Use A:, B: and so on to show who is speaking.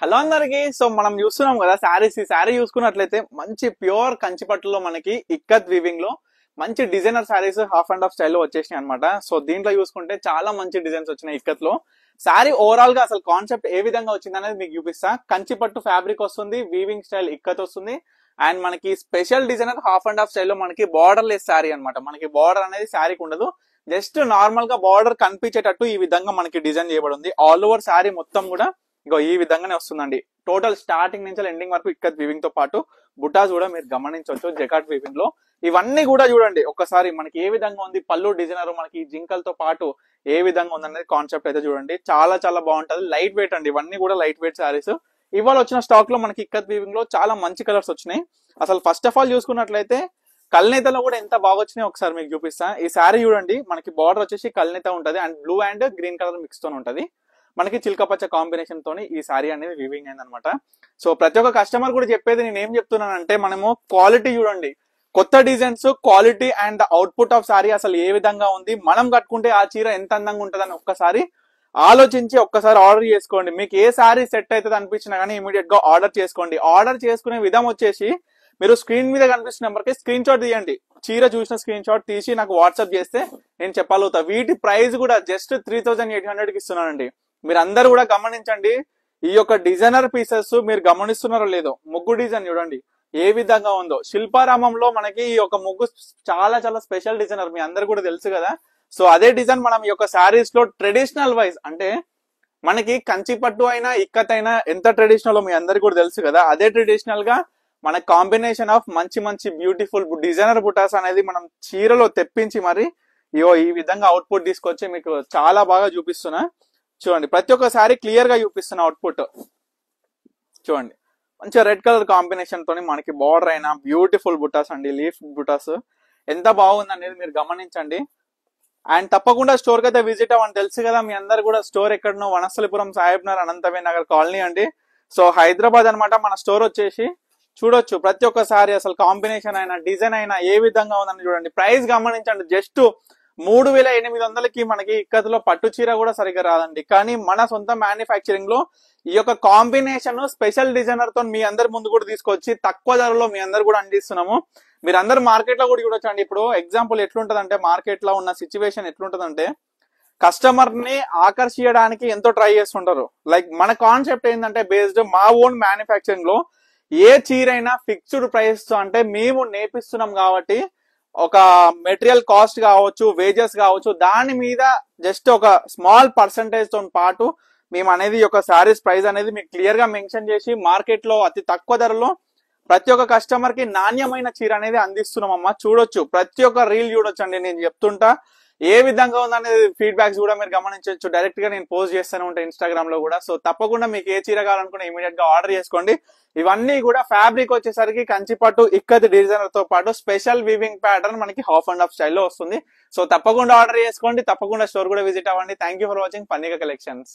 A: Hello అందరికి. So మనం చూస్తున్నాం కదా శారీస్. ఈ శారీ చూసుకున్నట్లయితే మంచి ప్యూర్ కంచిపట్టులో మనకి ఇక్కత్ వీవింగ్ లో మంచి designer saris half and half స్టైల్లో వచ్చేసినాయి అనమాట. సో దీంట్లో చూసుకుంటే చాలా మంచి డిజైన్స్ వచ్చినాయి ఇక్కత్ లో. శారీ ఓవరాల్ గా అసలు కాన్సెప్ట్ ఏ విధంగా వచ్చింది అనేది మీకు చూపిస్తా. కంచిపట్టు ఫ్యాబ్రిక్ వస్తుంది, వీవింగ్ స్టైల్ ఇక్కత్ వస్తుంది, అండ్ మనకి special designer half and half స్టైల్లో మనకి బార్డర్ లెస్ శారీ అనమాట. మనకి బార్డర్ అనేది శారీకి ఉండదు, జస్ట్ నార్మల్ గా బార్డర్ కనిపించేటట్టు ఈ విధంగా మనకి డిజైన్ చేయబడి ఉంది. ఆల్ ఓవర్ శారీ మొత్తం కూడా ఇగో ఈ విధంగానే వస్తుందండి. టోటల్ స్టార్టింగ్ నుంచి ఎండింగ్ వరకు ఇక్కత్ వీవింగ్ తో పాటు బుటాస్ కూడా మీరు గమనించవచ్చు జకాట్ వీవింగ్ లో. ఇవన్నీ కూడా చూడండి ఒక్కసారి మనకి ఏ విధంగా ఉంది. పళ్ళు డిజైనర్ మనకి జింకలతో పాటు ఏ విధంగా ఉందనేది కాన్సెప్ట్ అయితే చూడండి. చాలా చాలా బాగుంటది. లైట్ వెయిట్ అండి, ఇవన్నీ కూడా లైట్ వెయిట్ శారీస్. ఇవాళ వచ్చిన స్టాక్ లో మనకి ఇక్కత్ వీవింగ్ లో చాలా మంచి కలర్స్ వచ్చినాయి. అసలు ఫస్ట్ ఆఫ్ ఆల్ చూసుకున్నట్లయితే కల్నేతలో కూడా ఎంత బాగా వచ్చినాయి ఒకసారి మీకు చూపిస్తా. ఈ శారీ చూడండి, మనకి బార్డర్ వచ్చేసి కల్నేత ఉంటది and blue and green colour mix తో ఉంటది. మనకి చిల్కపచ్చ కాంబినేషన్ తోని ఈ శారీ అనేది వీవింగ్ అయింది అనమాట. సో ప్రతి ఒక్క కస్టమర్ కూడా చెప్పేది నేను ఏం చెప్తున్నానంటే, మనము క్వాలిటీ చూడండి, కొత్త designs, quality and output of sari అసలు ఏ విధంగా ఉంది, మనం కట్టుకుంటే ఆ చీర ఎంత అందంగా ఉంటుందని ఒక్కసారి ఆలోచించి ఒక్కసారి ఆర్డర్ చేసుకోండి. మీకు ఏ శారీ సెట్ అవుతుంది అనిపించినా కానీ ఇమీడియట్ గా ఆర్డర్ చేసుకోండి. ఆర్డర్ చేసుకునే విధం వచ్చేసి మీరు స్క్రీన్ మీద కనిపిస్తున్న నెంబర్ కి స్క్రీన్ షాట్ తీయండి. చీర చూసిన స్క్రీన్ షాట్ తీసి నాకు వాట్సాప్ చేస్తే నేను చెప్పగలుగుతా. వీటి ప్రైస్ కూడా జస్ట్ 3800 కి ఇస్తున్నానండి. మీరు అందరు కూడా గమనించండి. ఈ యొక్క డిజైనర్ పీసెస్ మీరు గమనిస్తున్నారో లేదో, ముగ్గు డిజైన్ చూడండి ఏ విధంగా ఉందో. శిల్పారామంలో మనకి ఈ యొక్క ముగ్గు చాలా చాలా స్పెషల్ డిజైనర్, మీ అందరు కూడా తెలుసు కదా. సో అదే డిజైన్ మనం ఈ యొక్క శారీస్ లో ట్రెడిషనల్ వైజ్, అంటే మనకి కంచి పట్టు అయినా ఇక్కత్ అయినా ఎంత ట్రెడిషనల్ మీ అందరికి కూడా తెలుసు కదా. అదే ట్రెడిషనల్ గా మన కాంబినేషన్ ఆఫ్ మంచి మంచి బ్యూటిఫుల్ డిజైనర్ బుటాస్ అనేది మనం చీరలో తెప్పించి మరి ఈ విధంగా అవుట్పుట్ తీసుకొచ్చి మీకు చాలా బాగా చూపిస్తున్నా. చూడండి ప్రతి ఒక్కసారి క్లియర్ గా చూపిస్తున్న అవుట్పుట్ చూడండి. మంచిగా రెడ్ కలర్ కాంబినేషన్ తోని మనకి బార్డర్ అయినా బ్యూటిఫుల్ బుటాస్ అండి, లీఫ్ బుటాస్ ఎంత బాగుంది అనేది మీరు గమనించండి. అండ్ తప్పకుండా స్టోర్ కి అయితే విజిట్ అవ్వండి. తెలుసు కదా మీ అందరు కూడా స్టోర్ ఎక్కడనో వనస్థలిపురం, సాహెబ్నగర్, అనంతవే నగర్ కాలనీ అండి. సో హైదరాబాద్ అనమాట మన స్టోర్ వచ్చేసి. చూడొచ్చు ప్రతి ఒక్కసారి అసలు కాంబినేషన్ అయినా డిజైన్ అయినా ఏ విధంగా ఉందని చూడండి. ప్రైస్ గమనించండి, జస్ట్ 3800కి మనకి ఇక్కత్లో పట్టు చీర కూడా సరిగ్గా రాదండి. కానీ మన సొంత మ్యానుఫ్యాక్చరింగ్ లో ఈ యొక్క కాంబినేషన్ స్పెషల్ డిజైనర్ తో మీ అందరి ముందు కూడా తీసుకొచ్చి తక్కువ ధరలో మీ అందరు కూడా అందిస్తున్నాము. మీరు అందరు మార్కెట్ లో కూడా చూడొచ్చండి. ఇప్పుడు ఎగ్జాంపుల్ ఎట్లుంటదంటే, మార్కెట్ లో ఉన్న సిచ్యువేషన్ ఎట్లుంటదంటే, కస్టమర్ ని ఆకర్షించడానికి ఎంతో ట్రై చేస్తుంటారు. లైక్ మన కాన్సెప్ట్ ఏంటంటే, బేస్డ్ మా ఓన్ మ్యానుఫ్యాక్చరింగ్ లో ఏ చీరైనా ఫిక్స్డ్ ప్రైస్ తో, అంటే మేము నేర్పిస్తున్నాం కాబట్టి ఒక మెటీరియల్ కాస్ట్ కావచ్చు, వేజెస్ కావచ్చు, దాని మీద జస్ట్ ఒక స్మాల్ పర్సంటేజ్ తో పాటు మేము అనేది ఒక శారీస్ ప్రైస్ అనేది మీకు క్లియర్ గా మెన్షన్ చేసి మార్కెట్ లో అతి తక్కువ ధరలో ప్రతి ఒక్క కస్టమర్ కి నాణ్యమైన చీర అనేది అందిస్తున్నాం అమ్మా. చూడొచ్చు ప్రతి ఒక్క రీల్ చూడొచ్చు అండి, నేను చెప్తుంటా ఏ విధంగా ఉందనేది ఫీడ్బ్యాక్స్ కూడా మీరు గమనించవచ్చు. డైరెక్ట్ గా నేను పోస్ట్ చేస్తూనే ఉంటాను ఇన్స్టాగ్రామ్ లో కూడా. సో తప్పకుండా మీకు ఏ చీర కావాలనుకున్నా ఇమీడియట్ గా ఆర్డర్ చేసుకోండి. ఇవన్నీ కూడా ఫ్యాబ్రిక్ వచ్చేసరికి కంచిపట్టు ఇక్కత్ డిజైనర్ తో పాటు స్పెషల్ వీవింగ్ ప్యాటర్న్ మనకి హాఫ్ అండ్ హాఫ్ స్టైల్లో వస్తుంది. సో తప్పకుండా ఆర్డర్ చేసుకోండి, తప్పకుండా స్టోర్ కూడా విజిట్ అవ్వండి. Thank you for watching Pannika collections.